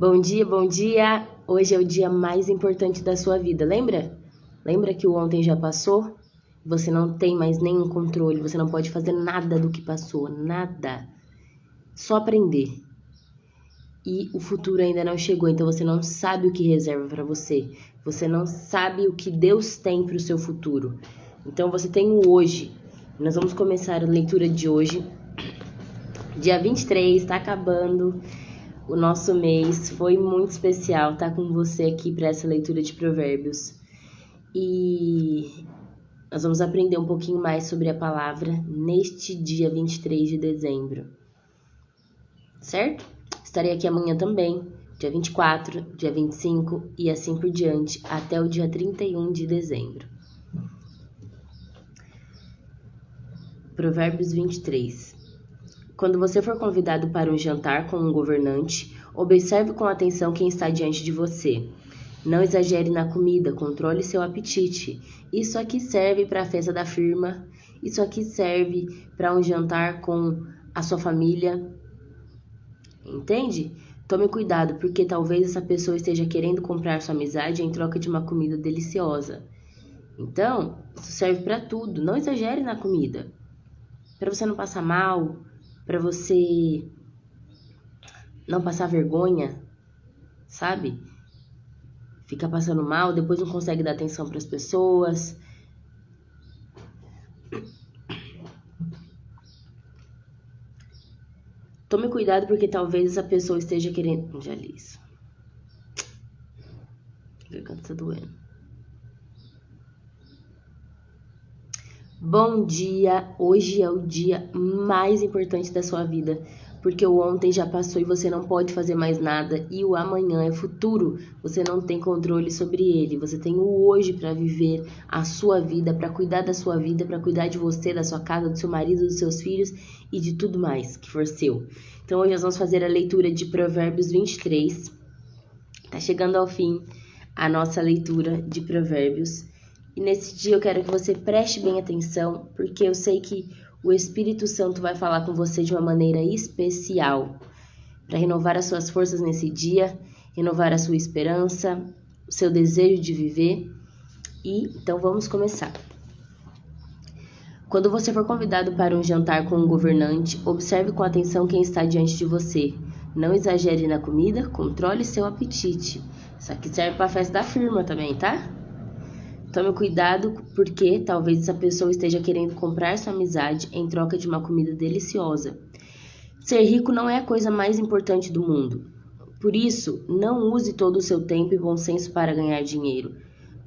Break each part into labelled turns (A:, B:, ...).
A: Bom dia, bom dia! Hoje é o dia mais importante da sua vida, lembra? Lembra que o ontem já passou? Você não tem mais nenhum controle, você não pode fazer nada do que passou, nada. Só aprender. E o futuro ainda não chegou, então você não sabe o que reserva para você. Você não sabe o que Deus tem para o seu futuro. Então você tem o hoje. Nós vamos começar a leitura de hoje. Dia 23, está acabando. O nosso mês foi muito especial estar com você aqui para essa leitura de Provérbios. E nós vamos aprender um pouquinho mais sobre a palavra neste dia 23 de dezembro. Certo? Estarei aqui amanhã também, dia 24, dia 25 e assim por diante, até o dia 31 de dezembro. Provérbios 23. Quando você for convidado para um jantar com um governante, observe com atenção quem está diante de você. Não exagere na comida, controle seu apetite. Isso aqui serve para a festa da firma, isso aqui serve para um jantar com a sua família. Entende? Tome cuidado, porque talvez essa pessoa esteja querendo comprar sua amizade em troca de uma comida deliciosa. Então, isso serve para tudo. Não exagere na comida. Para você não passar mal, para você não passar vergonha, sabe? Fica passando mal, depois não consegue dar atenção para as pessoas. Tome cuidado, porque talvez essa pessoa esteja querendo... Já li isso. A garganta tá doendo. Bom dia! Hoje é o dia mais importante da sua vida, porque o ontem já passou e você não pode fazer mais nada, e o amanhã é futuro, você não tem controle sobre ele, você tem o hoje para viver a sua vida, para cuidar da sua vida, para cuidar de você, da sua casa, do seu marido, dos seus filhos e de tudo mais que for seu. Então hoje nós vamos fazer a leitura de Provérbios 23, tá chegando ao fim a nossa leitura de Provérbios. E nesse dia eu quero que você preste bem atenção, porque eu sei que o Espírito Santo vai falar com você de uma maneira especial, para renovar as suas forças nesse dia, renovar a sua esperança, o seu desejo de viver. E então vamos começar. Quando você for convidado para um jantar com um governante, observe com atenção quem está diante de você. Não exagere na comida, controle seu apetite. Isso aqui serve para a festa da firma também, tá? Tome cuidado, porque talvez essa pessoa esteja querendo comprar sua amizade em troca de uma comida deliciosa. Ser rico não é a coisa mais importante do mundo. Por isso, não use todo o seu tempo e bom senso para ganhar dinheiro.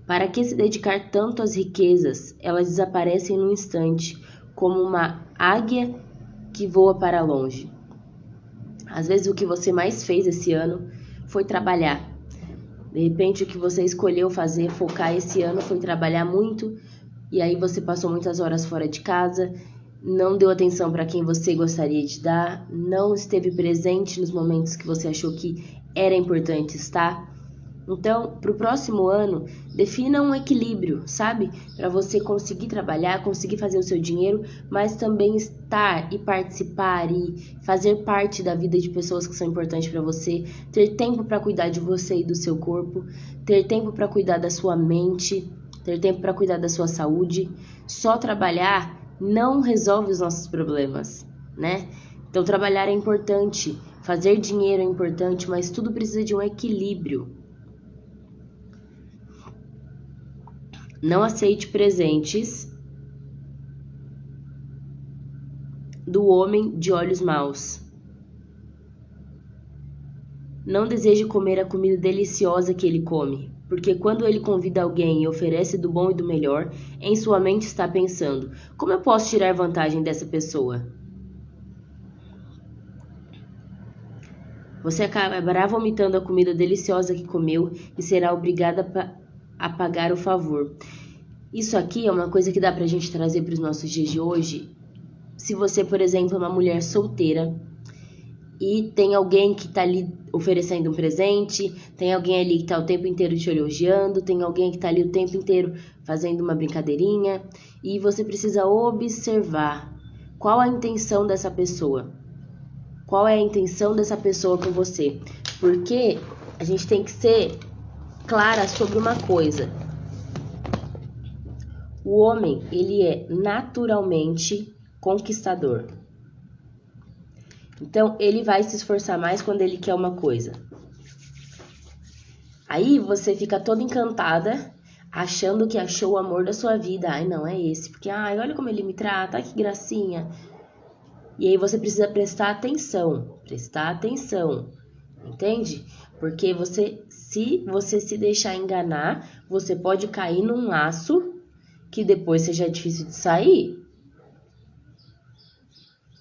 A: Para que se dedicar tanto às riquezas? Elas desaparecem num instante, como uma águia que voa para longe. Às vezes o que você mais fez esse ano foi trabalhar. De repente, o que você escolheu fazer, focar esse ano, foi trabalhar muito, e aí você passou muitas horas fora de casa, não deu atenção para quem você gostaria de dar, não esteve presente nos momentos que você achou que era importante estar. Então, para o próximo ano, defina um equilíbrio, sabe? Para você conseguir trabalhar, conseguir fazer o seu dinheiro, mas também estar e participar e fazer parte da vida de pessoas que são importantes para você, ter tempo para cuidar de você e do seu corpo, ter tempo para cuidar da sua mente, ter tempo para cuidar da sua saúde. Só trabalhar não resolve os nossos problemas, né? Então, trabalhar é importante, fazer dinheiro é importante, mas tudo precisa de um equilíbrio. Não aceite presentes do homem de olhos maus. Não deseje comer a comida deliciosa que ele come, porque quando ele convida alguém e oferece do bom e do melhor, em sua mente está pensando: como eu posso tirar vantagem dessa pessoa? Você acabará vomitando a comida deliciosa que comeu e será obrigada a pagar o favor. Isso aqui é uma coisa que dá pra gente trazer para os nossos dias de hoje. Se você, por exemplo, é uma mulher solteira e tem alguém que tá ali oferecendo um presente, tem alguém ali que tá o tempo inteiro te elogiando, tem alguém que tá ali o tempo inteiro fazendo uma brincadeirinha, e você precisa observar qual a intenção dessa pessoa. Qual é a intenção dessa pessoa com você? Porque a gente tem que ser clara sobre uma coisa. O homem, ele é naturalmente conquistador. Então, ele vai se esforçar mais quando ele quer uma coisa. Aí você fica toda encantada, achando que achou o amor da sua vida. Ai, não, é esse. Porque, ai, olha como ele me trata, ai, que gracinha. E aí você precisa prestar atenção, entende? Porque se você se deixar enganar, você pode cair num laço que depois seja difícil de sair.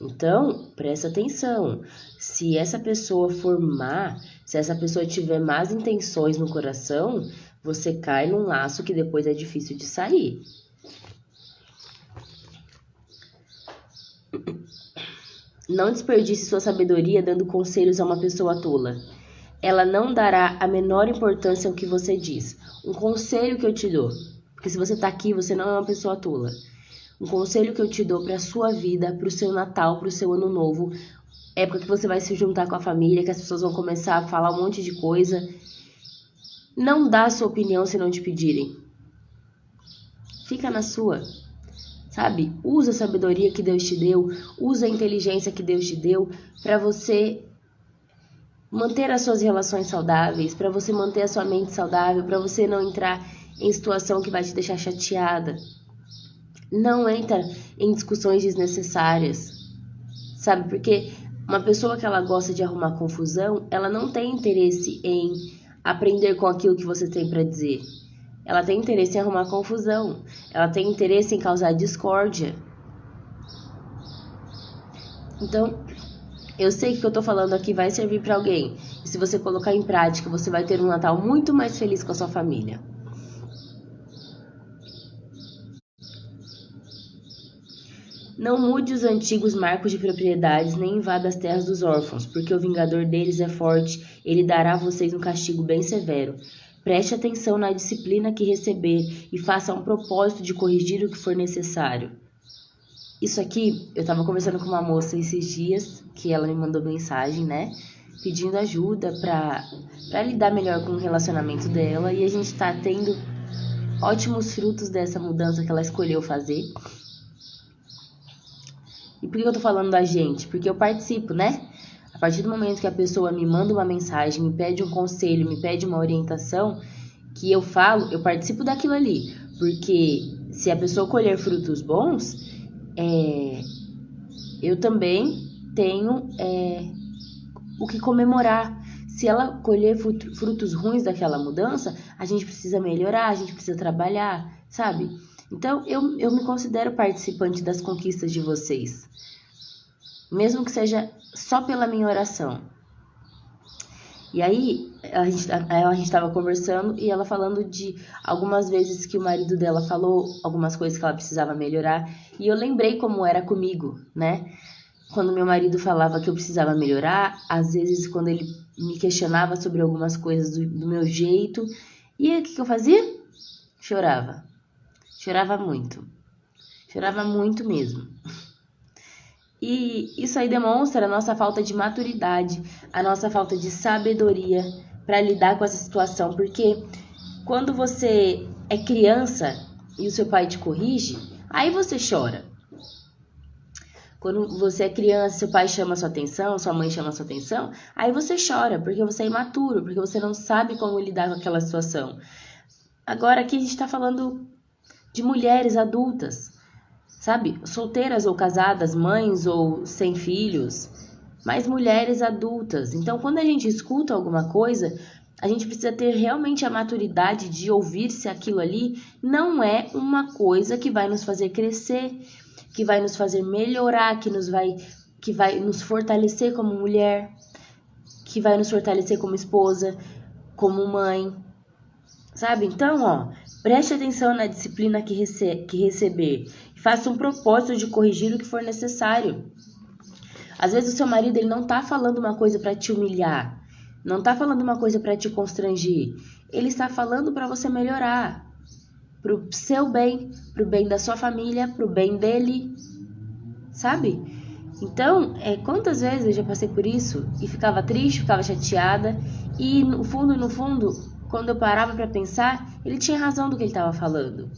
A: Então, presta atenção. Se essa pessoa for má, se essa pessoa tiver más intenções no coração, você cai num laço que depois é difícil de sair. Não desperdice sua sabedoria dando conselhos a uma pessoa tola. Ela não dará a menor importância ao que você diz. Um conselho que eu te dou, porque se você tá aqui, você não é uma pessoa tola. Um conselho que eu te dou para a sua vida, para o seu Natal, para o seu Ano Novo, época que você vai se juntar com a família, que as pessoas vão começar a falar um monte de coisa. Não dá a sua opinião se não te pedirem. Fica na sua, sabe? Usa a sabedoria que Deus te deu, usa a inteligência que Deus te deu para você manter as suas relações saudáveis, para você manter a sua mente saudável, para você não entrar em situação que vai te deixar chateada. Não entra em discussões desnecessárias, sabe? Porque uma pessoa que ela gosta de arrumar confusão, ela não tem interesse em aprender com aquilo que você tem para dizer. Ela tem interesse em arrumar confusão. Ela tem interesse em causar discórdia. Então, eu sei que o que eu tô falando aqui vai servir para alguém. E se você colocar em prática, você vai ter um Natal muito mais feliz com a sua família. Não mude os antigos marcos de propriedades, nem invada as terras dos órfãos, porque o vingador deles é forte, ele dará a vocês um castigo bem severo. Preste atenção na disciplina que receber e faça um propósito de corrigir o que for necessário. Isso aqui, eu estava conversando com uma moça esses dias, que ela me mandou mensagem, né? Pedindo ajuda para lidar melhor com o relacionamento dela, e a gente está tendo ótimos frutos dessa mudança que ela escolheu fazer. E por que eu tô falando da gente? Porque eu participo, né? A partir do momento que a pessoa me manda uma mensagem, me pede um conselho, me pede uma orientação, que eu falo, eu participo daquilo ali. Porque se a pessoa colher frutos bons, eu também tenho o que comemorar. Se ela colher frutos ruins daquela mudança, a gente precisa melhorar, a gente precisa trabalhar, sabe? Então, eu me considero participante das conquistas de vocês. Mesmo que seja só pela minha oração. E aí, a gente estava conversando e ela falando de algumas vezes que o marido dela falou algumas coisas que ela precisava melhorar. E eu lembrei como era comigo, né? Quando meu marido falava que eu precisava melhorar, às vezes quando ele me questionava sobre algumas coisas do meu jeito. E aí, o que eu fazia? Chorava. Chorava muito. Chorava muito mesmo. E isso aí demonstra a nossa falta de maturidade, a nossa falta de sabedoria para lidar com essa situação. Porque quando você é criança e o seu pai te corrige, aí você chora. Quando você é criança, seu pai chama sua atenção, sua mãe chama sua atenção, aí você chora, porque você é imaturo, porque você não sabe como lidar com aquela situação. Agora aqui a gente está falando de mulheres adultas, sabe? Solteiras ou casadas, mães ou sem filhos, mas mulheres adultas. Então, quando a gente escuta alguma coisa, a gente precisa ter realmente a maturidade de ouvir se aquilo ali não é uma coisa que vai nos fazer crescer, que vai nos fazer melhorar, que vai nos fortalecer como mulher, que vai nos fortalecer como esposa, como mãe, sabe? Então, preste atenção na disciplina que receber. Faça um propósito de corrigir o que for necessário. Às vezes o seu marido ele não tá falando uma coisa para te humilhar, não tá falando uma coisa para te constranger. Ele está falando para você melhorar, pro seu bem, pro bem da sua família, pro bem dele, sabe? Então, quantas vezes eu já passei por isso e ficava triste, ficava chateada, e no fundo, quando eu parava para pensar, ele tinha razão do que ele estava falando.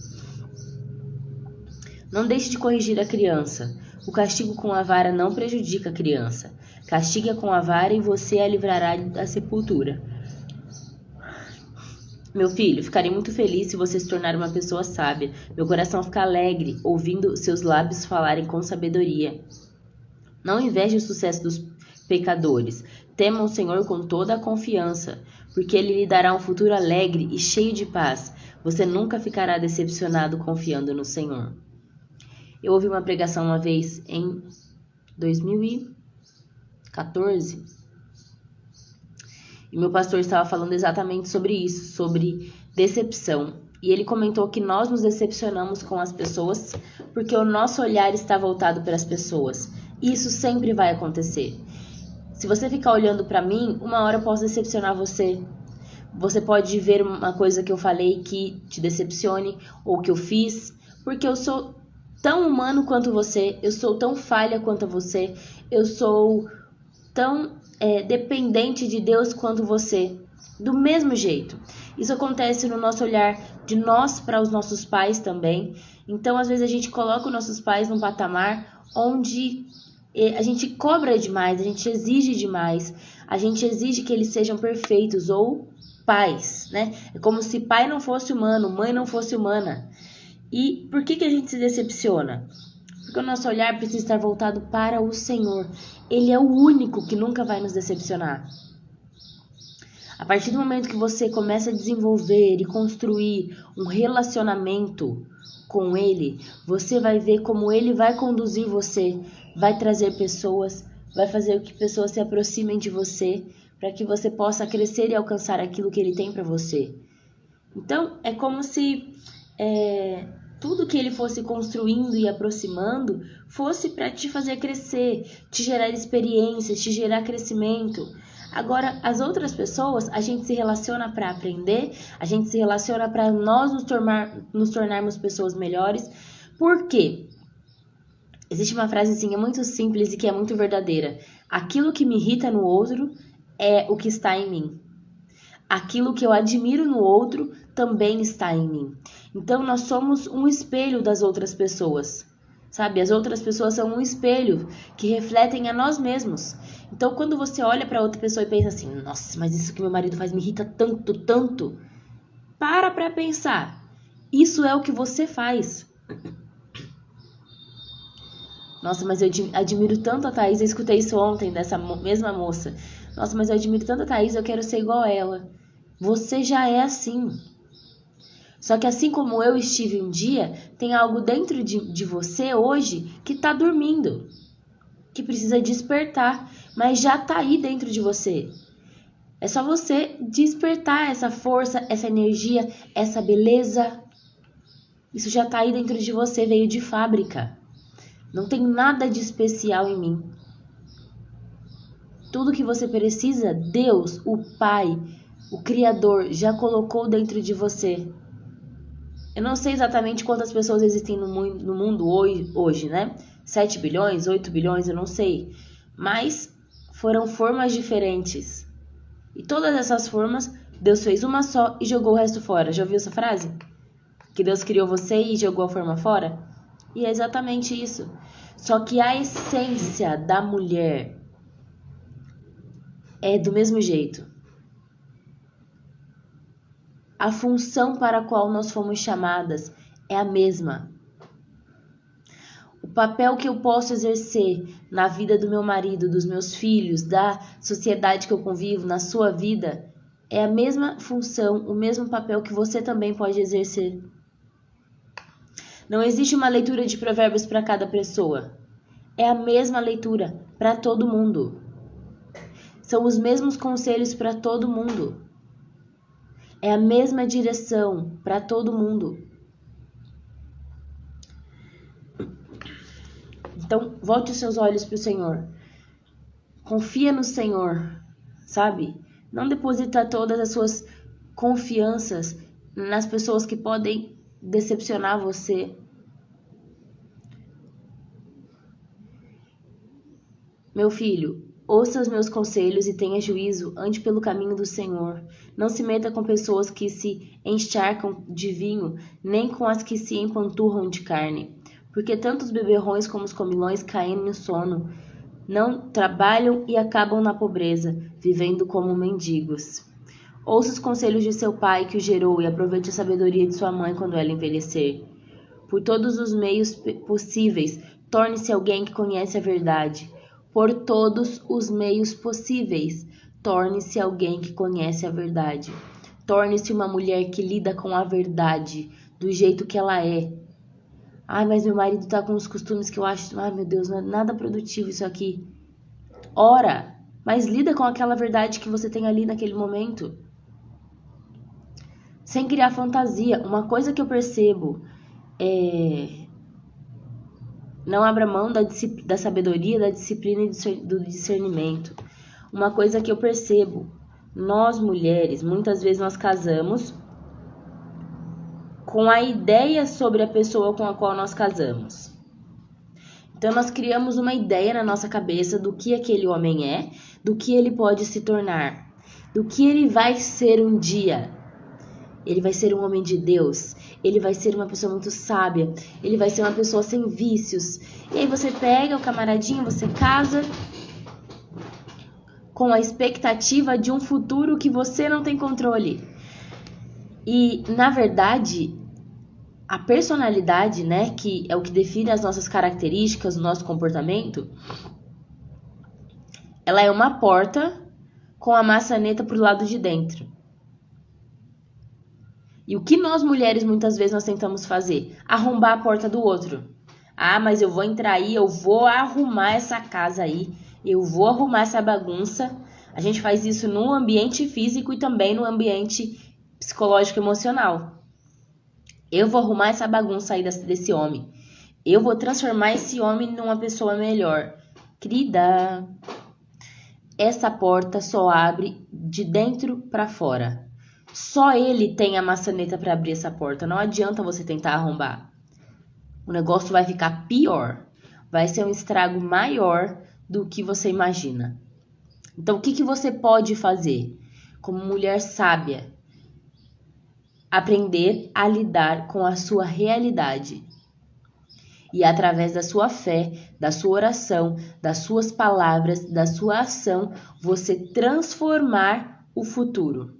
A: Não deixe de corrigir a criança. O castigo com a vara não prejudica a criança. Castiga com a vara e você a livrará da sepultura. Meu filho, ficarei muito feliz se você se tornar uma pessoa sábia. Meu coração fica alegre, ouvindo seus lábios falarem com sabedoria. Não inveje o sucesso dos pecadores. Tema o Senhor com toda a confiança, porque Ele lhe dará um futuro alegre e cheio de paz. Você nunca ficará decepcionado confiando no Senhor. Eu ouvi uma pregação uma vez em 2014 e meu pastor estava falando exatamente sobre isso, sobre decepção. E ele comentou que nós nos decepcionamos com as pessoas porque o nosso olhar está voltado para as pessoas. E isso sempre vai acontecer. Se você ficar olhando para mim, uma hora eu posso decepcionar você. Você pode ver uma coisa que eu falei que te decepcione ou que eu fiz, porque eu sou tão humano quanto você, eu sou tão falha quanto você, eu sou tão dependente de Deus quanto você, do mesmo jeito. Isso acontece no nosso olhar de nós para os nossos pais também. Então, às vezes a gente coloca os nossos pais num patamar onde a gente cobra demais, a gente exige demais, a gente exige que eles sejam perfeitos ou pais, né? É como se pai não fosse humano, mãe não fosse humana. E por que a gente se decepciona? Porque o nosso olhar precisa estar voltado para o Senhor. Ele é o único que nunca vai nos decepcionar. A partir do momento que você começa a desenvolver e construir um relacionamento com Ele, você vai ver como Ele vai conduzir você, vai trazer pessoas, vai fazer com que pessoas se aproximem de você, para que você possa crescer e alcançar aquilo que Ele tem para você. Então, é como se tudo que Ele fosse construindo e aproximando fosse para te fazer crescer, te gerar experiências, te gerar crescimento. Agora, as outras pessoas, a gente se relaciona para aprender, a gente se relaciona para nós nos tornarmos pessoas melhores. Por quê? Existe uma frasezinha muito simples e que é muito verdadeira. Aquilo que me irrita no outro é o que está em mim. Aquilo que eu admiro no outro também está em mim. Então, nós somos um espelho das outras pessoas. Sabe? As outras pessoas são um espelho que refletem a nós mesmos. Então, quando você olha para outra pessoa e pensa assim, nossa, mas isso que meu marido faz me irrita tanto, tanto. Para pensar. Isso é o que você faz. Nossa, mas eu admiro tanto a Thaís. Eu escutei isso ontem dessa mesma moça. Nossa, mas eu admiro tanto a Thaís, eu quero ser igual a ela. Você já é assim. Só que assim como eu estive um dia, tem algo dentro de você hoje que está dormindo, que precisa despertar, mas já está aí dentro de você. É só você despertar essa força, essa energia, essa beleza. Isso já está aí dentro de você, veio de fábrica. Não tem nada de especial em mim. Tudo que você precisa, Deus, o Pai, o Criador, já colocou dentro de você. Eu não sei exatamente quantas pessoas existem no mundo hoje, né? 7 bilhões, 8 bilhões, eu não sei. Mas foram formas diferentes. E todas essas formas, Deus fez uma só e jogou o resto fora. Já ouviu essa frase? Que Deus criou você e jogou a forma fora? E é exatamente isso. Só que a essência da mulher é do mesmo jeito. A função para a qual nós fomos chamadas é a mesma. O papel que eu posso exercer na vida do meu marido, dos meus filhos, da sociedade que eu convivo, na sua vida, é a mesma função, o mesmo papel que você também pode exercer. Não existe uma leitura de provérbios para cada pessoa. É a mesma leitura para todo mundo. São os mesmos conselhos para todo mundo. É a mesma direção para todo mundo. Então, volte os seus olhos para o Senhor. Confia no Senhor, sabe? Não deposita todas as suas confianças nas pessoas que podem decepcionar você. Meu filho, ouça os meus conselhos e tenha juízo, ande pelo caminho do Senhor. Não se meta com pessoas que se encharcam de vinho, nem com as que se empanturram de carne. Porque tanto os beberrões como os comilões caem no sono, não trabalham e acabam na pobreza, vivendo como mendigos. Ouça os conselhos de seu pai que o gerou e aproveite a sabedoria de sua mãe quando ela envelhecer. Por todos os meios possíveis, torne-se alguém que conhece a verdade. Por todos os meios possíveis, torne-se alguém que conhece a verdade. Torne-se uma mulher que lida com a verdade, do jeito que ela é. Ai, mas meu marido tá com uns costumes que eu acho... Ai, meu Deus, não é nada produtivo isso aqui. Ora, mas lida com aquela verdade que você tem ali naquele momento. Sem criar fantasia. Uma coisa que eu percebo é... Não abra mão da sabedoria, da disciplina e do discernimento. Uma coisa que eu percebo, nós mulheres, muitas vezes nós casamos com a ideia sobre a pessoa com a qual nós casamos. Então nós criamos uma ideia na nossa cabeça do que aquele homem é, do que ele pode se tornar, do que ele vai ser um dia. Ele vai ser um homem de Deus, ele vai ser uma pessoa muito sábia, ele vai ser uma pessoa sem vícios. E aí você pega o camaradinho, você casa com a expectativa de um futuro que você não tem controle. E, na verdade, a personalidade, né, que é o que define as nossas características, o nosso comportamento, ela é uma porta com a maçaneta pro lado de dentro. E o que nós mulheres muitas vezes nós tentamos fazer? Arrombar a porta do outro. Ah, mas eu vou entrar aí, eu vou arrumar essa casa aí, eu vou arrumar essa bagunça. A gente faz isso no ambiente físico e também no ambiente psicológico e emocional. Eu vou arrumar essa bagunça aí desse homem. Eu vou transformar esse homem numa pessoa melhor. Querida, essa porta só abre de dentro para fora. Só ele tem a maçaneta para abrir essa porta. Não adianta você tentar arrombar. O negócio vai ficar pior. Vai ser um estrago maior do que você imagina. Então, o que você pode fazer como mulher sábia? Aprender a lidar com a sua realidade. E através da sua fé, da sua oração, das suas palavras, da sua ação, você transformar o futuro.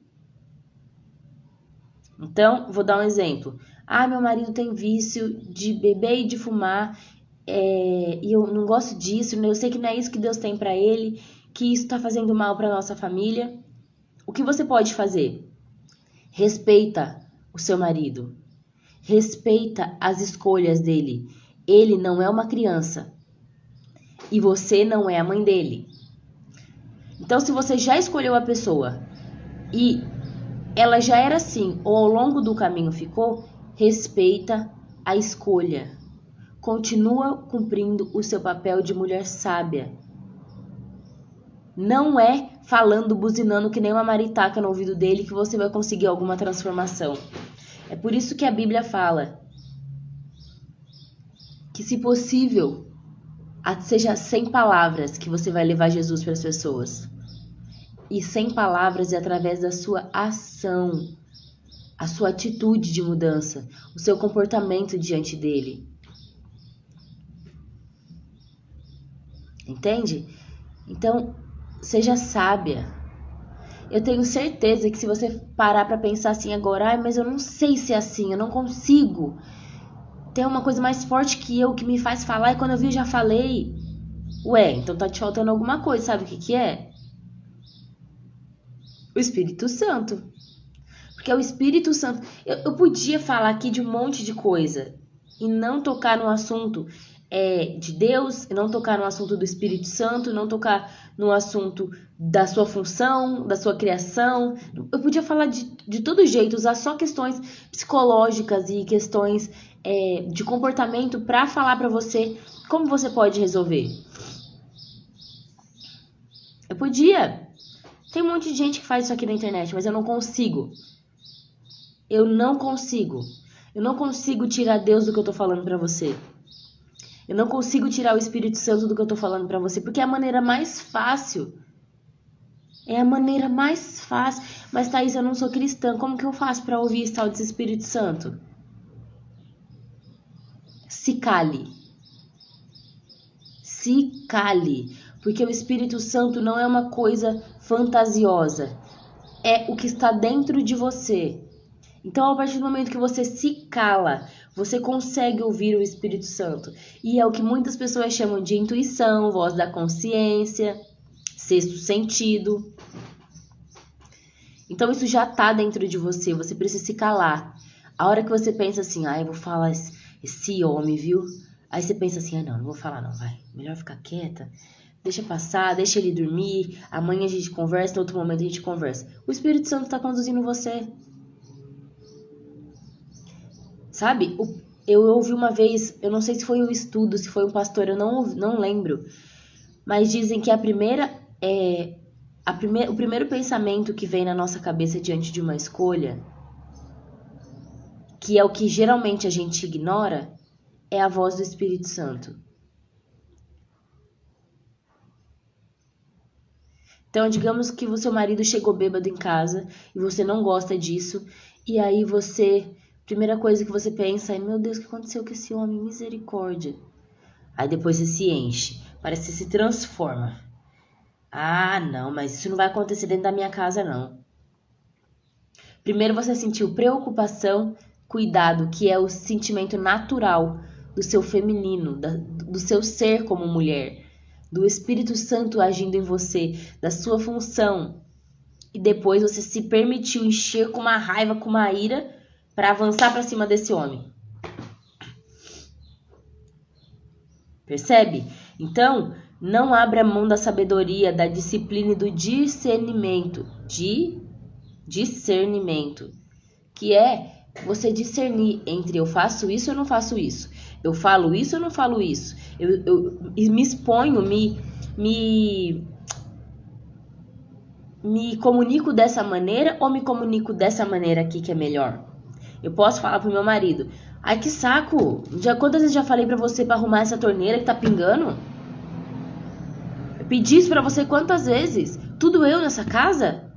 A: Então, vou dar um exemplo. Ah, meu marido tem vício de beber e de fumar, e eu não gosto disso, eu sei que não é isso que Deus tem para ele, que isso está fazendo mal para nossa família. O que você pode fazer? Respeita o seu marido. Respeita as escolhas dele. Ele não é uma criança. E você não é a mãe dele. Então, se você já escolheu a pessoa e ela já era assim, ou ao longo do caminho ficou, respeita a escolha. Continua cumprindo o seu papel de mulher sábia. Não é falando, buzinando que nem uma maritaca no ouvido dele que você vai conseguir alguma transformação. É por isso que a Bíblia fala que, se possível, seja sem palavras que você vai levar Jesus para as pessoas. E sem palavras é através da sua ação, a sua atitude de mudança, o seu comportamento diante dele. Entende? Então, seja sábia. Eu tenho certeza que se você parar para pensar assim agora, mas eu não sei se é assim, eu não consigo. Tem uma coisa mais forte que eu que me faz falar e quando eu vi eu já falei. Ué, então tá te faltando alguma coisa, sabe o que é? O Espírito Santo. Porque é o Espírito Santo. Eu podia falar aqui de um monte de coisa e não tocar no assunto de Deus, não tocar no assunto do Espírito Santo, não tocar no assunto da sua função, da sua criação. Eu podia falar de todo jeito, usar só questões psicológicas e questões de comportamento para falar para você como você pode resolver. Eu podia. Tem um monte de gente que faz isso aqui na internet, mas eu não consigo. Eu não consigo tirar Deus do que eu tô falando pra você. Eu não consigo tirar o Espírito Santo do que eu tô falando pra você, porque é a maneira mais fácil. É a maneira mais fácil. Mas, Thaís, eu não sou cristã. Como que eu faço pra ouvir esse tal desse Espírito Santo? Se cale. Se cale. Porque o Espírito Santo não é uma coisa fantasiosa. É o que está dentro de você. Então, a partir do momento que você se cala, você consegue ouvir o Espírito Santo. E é o que muitas pessoas chamam de intuição, voz da consciência, sexto sentido. Então, isso já está dentro de você. Você precisa se calar. A hora que você pensa assim, eu vou falar esse homem, viu? Aí você pensa assim, não vou falar não, vai. Melhor ficar quieta. Deixa passar, deixa ele dormir. Amanhã a gente conversa, em outro momento a gente conversa. O Espírito Santo está conduzindo você. Sabe? Eu ouvi uma vez, eu não sei se foi um estudo, se foi um pastor, eu não lembro. Mas dizem que o primeiro pensamento que vem na nossa cabeça diante de uma escolha, que é o que geralmente a gente ignora, é a voz do Espírito Santo. Então, digamos que o seu marido chegou bêbado em casa e você não gosta disso, e aí primeira coisa que você pensa é, meu Deus, o que aconteceu com esse homem? Misericórdia. Aí depois você se enche, parece que se transforma. Não, mas isso não vai acontecer dentro da minha casa, não. Primeiro você sentiu preocupação, cuidado, que é o sentimento natural do seu feminino, do seu ser como mulher, do Espírito Santo agindo em você, da sua função. E depois você se permitiu encher com uma raiva, com uma ira, para avançar para cima desse homem. Percebe? Então, não abra mão da sabedoria, da disciplina e do discernimento. Discernimento. Que é você discernir entre eu faço isso ou não faço isso. Eu falo isso ou não falo isso. Eu me exponho, me comunico dessa maneira ou me comunico dessa maneira aqui que é melhor. Eu posso falar pro meu marido, ai que saco, quantas vezes já falei pra você pra arrumar essa torneira que tá pingando? Eu pedi isso pra você quantas vezes? Tudo eu nessa casa?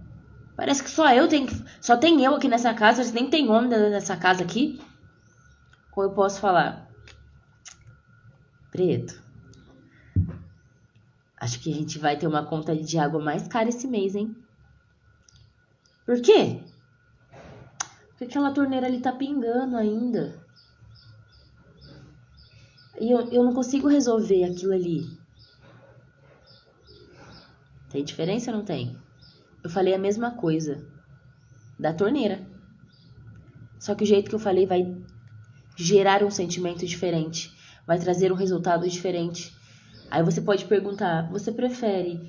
A: Parece que só tem eu aqui nessa casa, nem tem homem nessa casa aqui. Ou eu posso falar, Preto, acho que a gente vai ter uma conta de água mais cara esse mês, hein? Por quê? Porque aquela torneira ali tá pingando ainda. E eu não consigo resolver aquilo ali. Tem diferença ou não tem? Eu falei a mesma coisa da torneira. Só que o jeito que eu falei vai gerar um sentimento diferente. Vai trazer um resultado diferente. Aí você pode perguntar, você prefere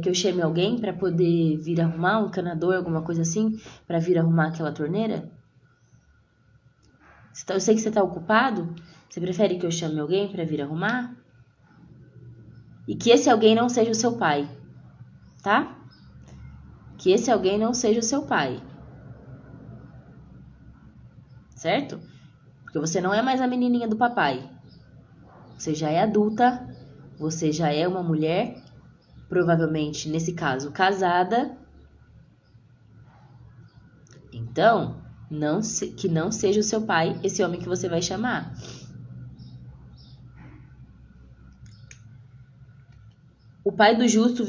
A: que eu chame alguém para poder vir arrumar um encanador, alguma coisa assim, para vir arrumar aquela torneira? Eu sei que você está ocupado. Você prefere que eu chame alguém para vir arrumar? E que esse alguém não seja o seu pai, tá? Que esse alguém não seja o seu pai. Certo? Porque você não é mais a menininha do papai. Você já é adulta, você já é uma mulher, provavelmente, nesse caso, casada. Então, que não seja o seu pai esse homem que você vai chamar. O pai do justo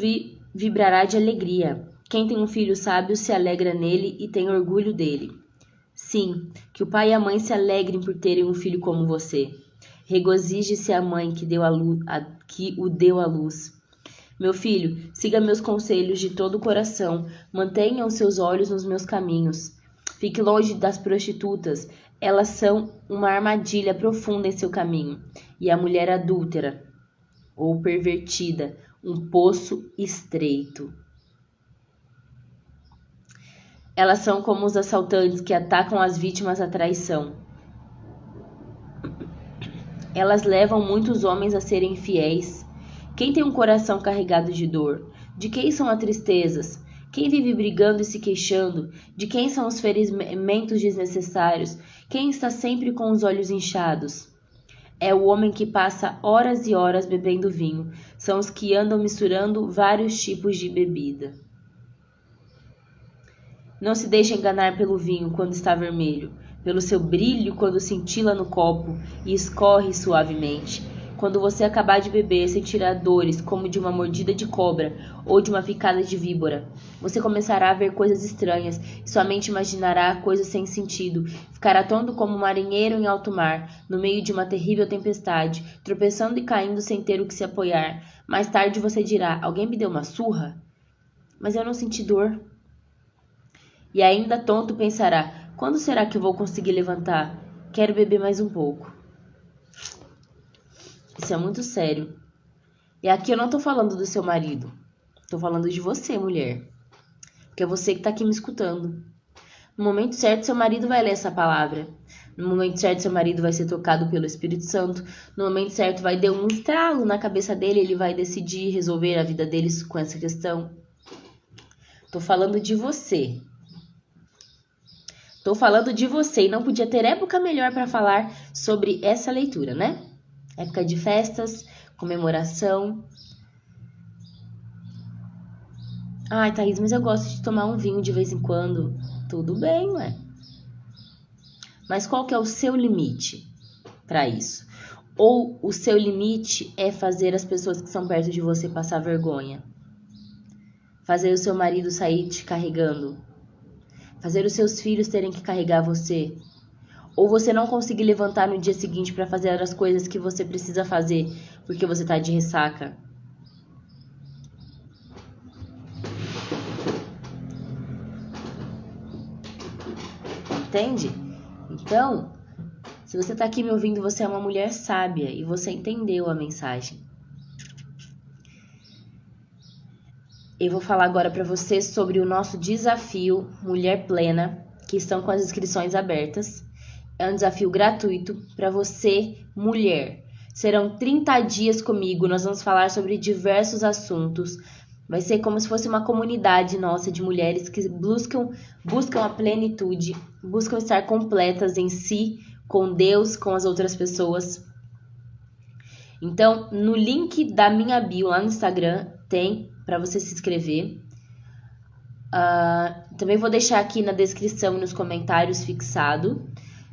A: vibrará de alegria. Quem tem um filho sábio se alegra nele e tem orgulho dele. Sim, que o pai e a mãe se alegrem por terem um filho como você. Regozije-se a mãe que o deu à luz. Meu filho, siga meus conselhos de todo o coração. Mantenha os seus olhos nos meus caminhos. Fique longe das prostitutas. Elas são uma armadilha profunda em seu caminho. E a mulher adúltera ou pervertida, um poço estreito. Elas são como os assaltantes que atacam as vítimas à traição. Elas levam muitos homens a serem infiéis. Quem tem um coração carregado de dor? De quem são as tristezas? Quem vive brigando e se queixando? De quem são os ferimentos desnecessários? Quem está sempre com os olhos inchados? É o homem que passa horas e horas bebendo vinho. São os que andam misturando vários tipos de bebida. Não se deixe enganar pelo vinho quando está vermelho, pelo seu brilho quando cintila no copo e escorre suavemente. Quando você acabar de beber, sentirá dores como de uma mordida de cobra ou de uma picada de víbora. Você começará a ver coisas estranhas e sua mente imaginará coisas sem sentido. Ficará tonto como um marinheiro em alto mar, no meio de uma terrível tempestade, tropeçando e caindo sem ter o que se apoiar. Mais tarde você dirá: alguém me deu uma surra? Mas eu não senti dor. E ainda tonto pensará: quando será que eu vou conseguir levantar? Quero beber mais um pouco. Isso é muito sério. E aqui eu não tô falando do seu marido. Tô falando de você, mulher. Porque é você que tá aqui me escutando. No momento certo, seu marido vai ler essa palavra. No momento certo, seu marido vai ser tocado pelo Espírito Santo. No momento certo, vai dar um estralo na cabeça dele. Ele vai decidir resolver a vida deles com essa questão. Tô falando de você. Tô falando de você e não podia ter época melhor para falar sobre essa leitura, né? Época de festas, comemoração. Ai, Thaís, mas eu gosto de tomar um vinho de vez em quando. Tudo bem, ué. Mas qual que é o seu limite para isso? Ou o seu limite é fazer as pessoas que são perto de você passar vergonha? Fazer o seu marido sair te carregando? Fazer os seus filhos terem que carregar você? Ou você não conseguir levantar no dia seguinte para fazer as coisas que você precisa fazer porque você tá de ressaca? Entende? Então, se você tá aqui me ouvindo, você é uma mulher sábia e você entendeu a mensagem. Eu vou falar agora para você sobre o nosso desafio Mulher Plena, que estão com as inscrições abertas. É um desafio gratuito para você, mulher. Serão 30 dias comigo, nós vamos falar sobre diversos assuntos. Vai ser como se fosse uma comunidade nossa de mulheres que buscam a plenitude, buscam estar completas em si, com Deus, com as outras pessoas. Então, no link da minha bio lá no Instagram, tem para você se inscrever. Também vou deixar aqui na descrição e nos comentários fixado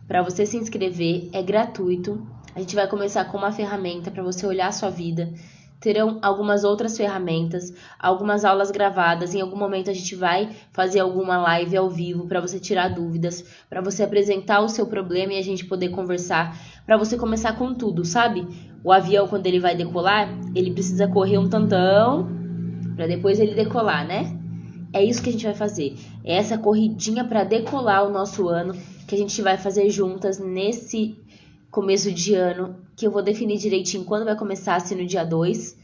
A: para você se inscrever. É gratuito. A gente vai começar com uma ferramenta para você olhar a sua vida. Terão algumas outras ferramentas, algumas aulas gravadas. Em algum momento a gente vai fazer alguma live ao vivo para você tirar dúvidas, para você apresentar o seu problema e a gente poder conversar, para você começar com tudo, sabe? O avião, quando ele vai decolar, ele precisa correr um tantão para depois ele decolar, né? É isso que a gente vai fazer. É essa corridinha para decolar o nosso ano que a gente vai fazer juntas nesse começo de ano, que eu vou definir direitinho quando vai começar, se no dia 2.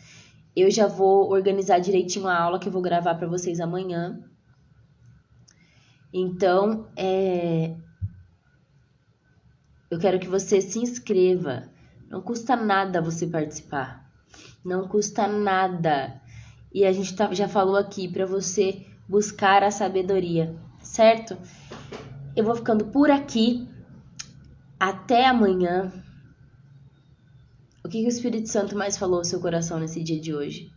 A: Eu já vou organizar direitinho a aula que eu vou gravar para vocês amanhã. Então, eu quero que você se inscreva. Não custa nada você participar. Não custa nada. E a gente já falou aqui para você buscar a sabedoria, certo? Eu vou ficando por aqui. Até amanhã. O que o Espírito Santo mais falou ao seu coração nesse dia de hoje?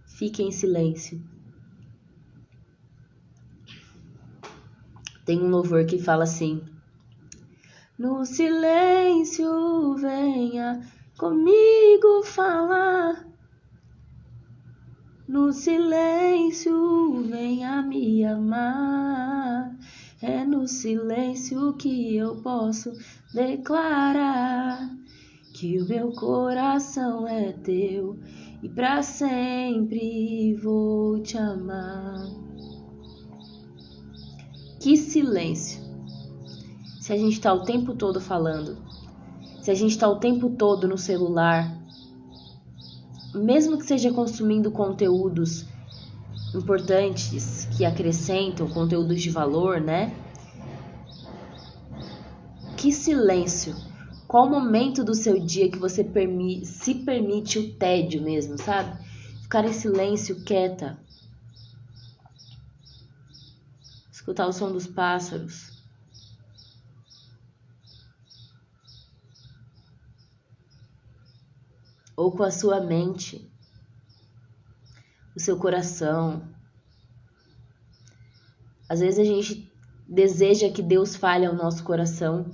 A: Fique em silêncio. Tem um louvor que fala assim: no silêncio venha comigo falar. No silêncio venha me amar. É no silêncio que eu posso declarar que o meu coração é teu e pra sempre vou te amar. Que silêncio! Se a gente tá o tempo todo falando, se a gente tá o tempo todo no celular, mesmo que seja consumindo conteúdos importantes que acrescentam, conteúdos de valor, né? Que silêncio! Qual momento do seu dia que você se permite o tédio mesmo, sabe? Ficar em silêncio, quieta. Escutar o som dos pássaros. ou com a sua mente, o seu coração. Às vezes a gente deseja que Deus fale ao nosso coração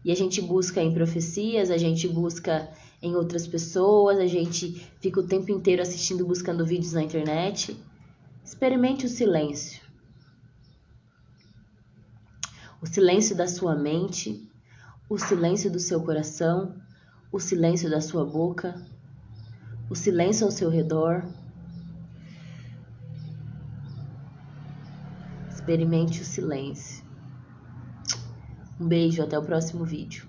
A: e a gente busca em profecias, a gente busca em outras pessoas, a gente fica o tempo inteiro assistindo, buscando vídeos na internet. Experimente o silêncio. O silêncio da sua mente, o silêncio do seu coração, o silêncio da sua boca, o silêncio ao seu redor. Experimente o silêncio. Um beijo, até o próximo vídeo.